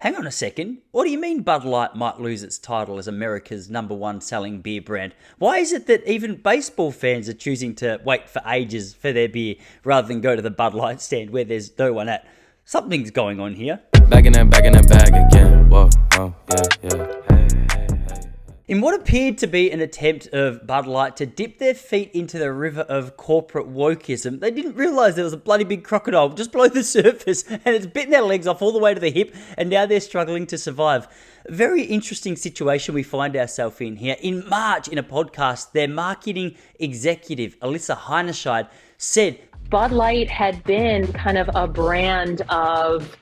Hang on a second. What do you mean Bud Light might lose its title as America's #1 selling beer brand? Why is it that even baseball fans are choosing to wait for ages for their beer rather than go to the Bud Light stand where there's no one at? Something's going on here. Back in that bag again. Whoa, oh, yeah. In what appeared to be an attempt of Bud Light to dip their feet into the river of corporate wokeism, they didn't realise there was a bloody big crocodile just below the surface and it's bitten their legs off all the way to the hip and now they're struggling to survive. Very interesting situation we find ourselves in here. In March, in a podcast, their marketing executive, Alyssa Heinerscheid, said Bud Light had been kind of a brand of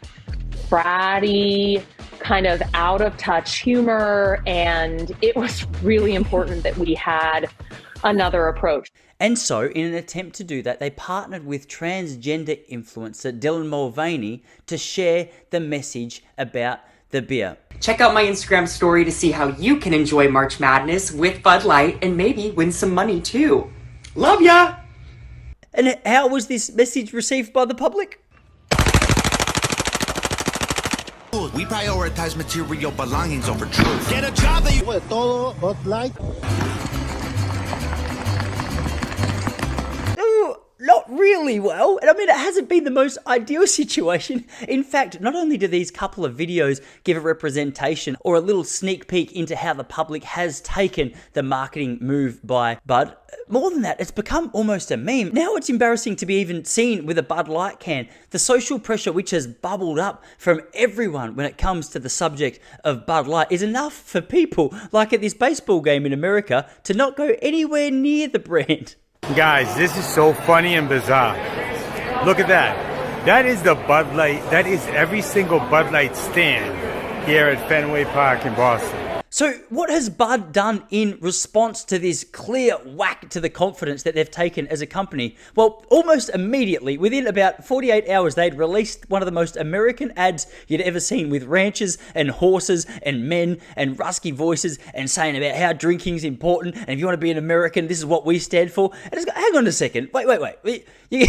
bratty, kind of out of touch humor, and it was really important that we had another approach. And so, in an attempt to do that, they partnered with transgender influencer Dylan Mulvaney to share the message about the beer. Check out my Instagram story to see how you can enjoy March Madness with Bud Light and maybe win some money too. Love ya! And how was this message received by the public? We prioritize material belongings over truth. Get a job that you todo Bud Light. Not really well. And I mean, it hasn't been the most ideal situation. In fact, not only do these couple of videos give a representation or a little sneak peek into how the public has taken the marketing move by Bud, more than that, it's become almost a meme. Now it's embarrassing to be even seen with a Bud Light can. The social pressure which has bubbled up from everyone when it comes to the subject of Bud Light is enough for people, like at this baseball game in America, to not go anywhere near the brand. Guys, this is so funny and bizarre. Look at that. That is the Bud Light. That is every single Bud Light stand here at Fenway Park in Boston. So what has Bud done in response to this clear whack to the confidence that they've taken as a company? Well, almost immediately, within about 48 hours, they'd released one of the most American ads you'd ever seen, with ranchers and horses and men and rusky voices and saying about how drinking's important, and if you want to be an American, this is what we stand for. And it's hang on a second. Wait. You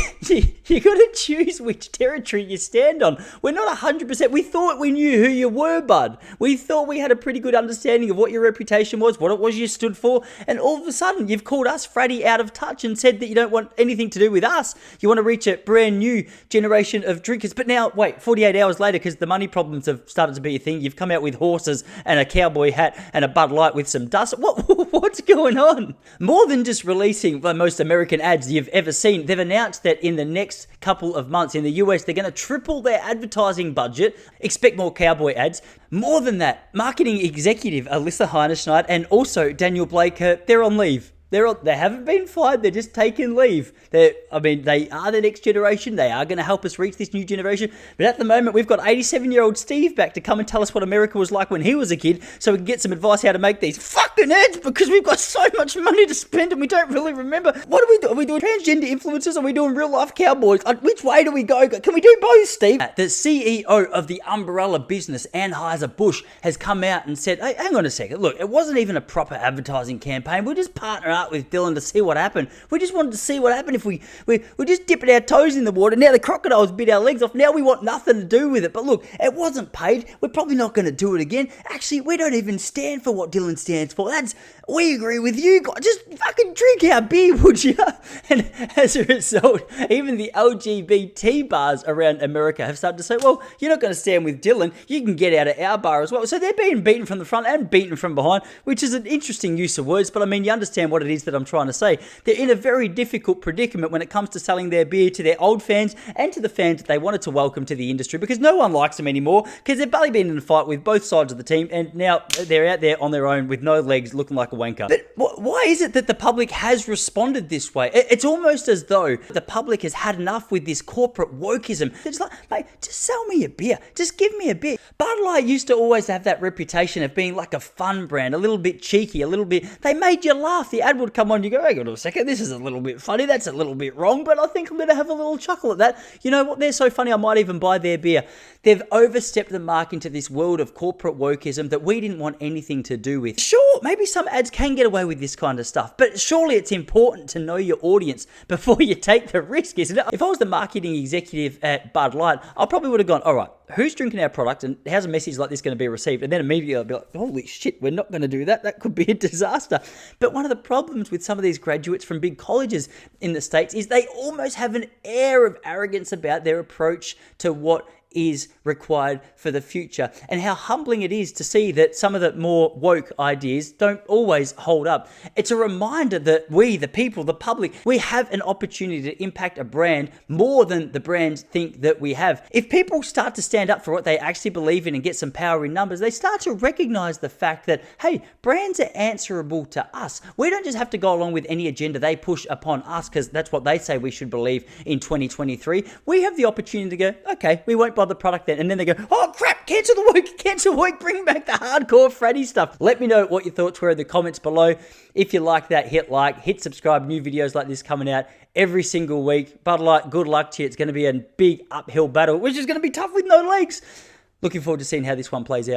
got to choose which territory you stand on. We're not 100%. We thought we knew who you were, Bud. We thought we had a pretty good understanding of what your reputation was, what it was you stood for, and all of a sudden you've called us fratty out of touch and said that you don't want anything to do with us. You want to reach a brand new generation of drinkers. But now, wait, 48 hours later, because the money problems have started to be a thing, you've come out with horses and a cowboy hat and a Bud Light with some dust. What's going on? More than just releasing the most American ads you've ever seen, they've announced that in the next couple of months in the US, they're going to triple their advertising budget. Expect more cowboy ads. More than that, marketing executive Alyssa Heinerscheid and also Daniel Blake, they're on leave. They haven't been fired, they're just taking leave. They are the next generation, they are going to help us reach this new generation. But at the moment, we've got 87-year-old Steve back to come and tell us what America was like when he was a kid, so we can get some advice how to make these fucking ads, because we've got so much money to spend and we don't really remember. What do we do? Are we doing transgender influencers? Are we doing real-life cowboys? Which way do we go? Can we do both, Steve? The CEO of the umbrella business, Anheuser-Busch, has come out and said, hey, hang on a second, look, it wasn't even a proper advertising campaign. We'll just partner up with Dylan to see what happened. We just wanted to see what happened if we're just dipping our toes in the water. Now the crocodiles bit our legs off. Now we want nothing to do with it. But look, it wasn't paid. We're probably not going to do it again. Actually, we don't even stand for what Dylan stands for. We agree with you guys. Just fucking drink our beer, would you? And as a result, even the LGBT bars around America have started to say, well, you're not going to stand with Dylan. You can get out of our bar as well. So they're being beaten from the front and beaten from behind, which is an interesting use of words. But I mean, you understand what it is that I'm trying to say. They're in a very difficult predicament when it comes to selling their beer to their old fans and to the fans that they wanted to welcome to the industry, because no one likes them anymore, because they've barely been in a fight with both sides of the team, and now they're out there on their own with no legs, looking like a wanker. But why is it that the public has responded this way? It's almost as though the public has had enough with this corporate wokeism. They're just like, mate, just sell me a beer. Just give me a beer. Bud Light used to always have that reputation of being like a fun brand, a little bit cheeky, a little bit, they made you laugh. The ad would come on, you go, hang on a second, this is a little bit funny, that's a little bit wrong, but I think I'm going to have a little chuckle at that. You know what, they're so funny, I might even buy their beer. They've overstepped the mark into this world of corporate wokeism that we didn't want anything to do with. Sure, maybe some ads can get away with this kind of stuff, but surely it's important to know your audience before you take the risk, isn't it? If I was the marketing executive at Bud Light, I probably would have gone, all right, who's drinking our product and how's a message like this going to be received? And then immediately I'll be like, holy shit, we're not going to do that. That could be a disaster. But one of the problems with some of these graduates from big colleges in the States is they almost have an air of arrogance about their approach to what is required for the future, and how humbling it is to see that some of the more woke ideas don't always hold up. It's a reminder that we, the people, the public, we have an opportunity to impact a brand more than the brands think that we have. If people start to stand up for what they actually believe in and get some power in numbers, they start to recognize the fact that, hey, brands are answerable to us. We don't just have to go along with any agenda they push upon us because that's what they say we should believe in 2023. We have the opportunity to go, okay, we won't buy the product then. And then they go, oh crap, cancel the woke, bring back the hardcore fratty stuff. Let me know what your thoughts were in the comments below. If you like that, hit like, hit subscribe. New videos like this coming out every single week. Bud Light, good luck to you. It's going to be a big uphill battle, which is going to be tough with no legs. Looking forward to seeing how this one plays out.